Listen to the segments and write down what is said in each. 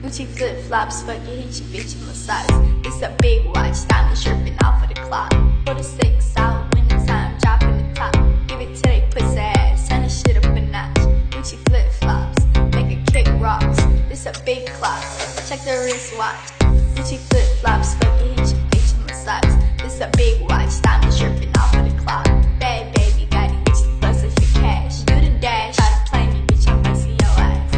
Gucci flip flops, fuck it, hit your bitch in massage. It's a big watch, diamond chirping off of the clock. For the 6 out, winning time, dropping the top. Give it to they pussy ass, turn the shit up a notch. Gucci flip flops, make it kick rocks. This a big clock, check the wristwatch. Gucci flip flops, fuck it, hit your bitch in massage. This a big watch, diamond chirping off of the clock. Bad baby, got it, bitch, bustin' for cash. Do the dash, try to play me, bitch, I'm bustin' your ass.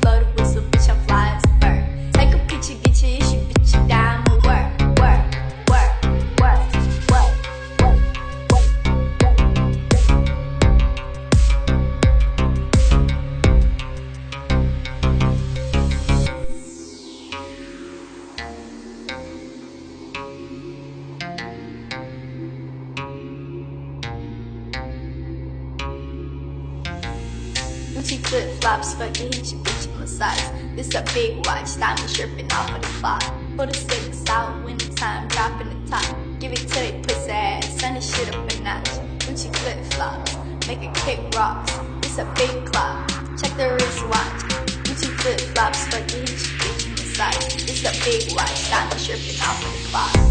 Blow the whistle, bitch, I'm fly as a bird. Take a picture, get your issue, bitch, you die, I'ma work, work, work, work, work, Gucci flip flops, fuck it, hit your bitch in massage. This a big watch, diamond chirping off of the clock. For the 6 out, winning time, dropping the top. Give it to they pussy ass, turn the shit up a notch. Gucci flip flops, make it kick rocks. This a big clock, check the wristwatch. Gucci flip flops, fuck it, hit your bitch in massage. This a big watch, diamond chirping off of the clock.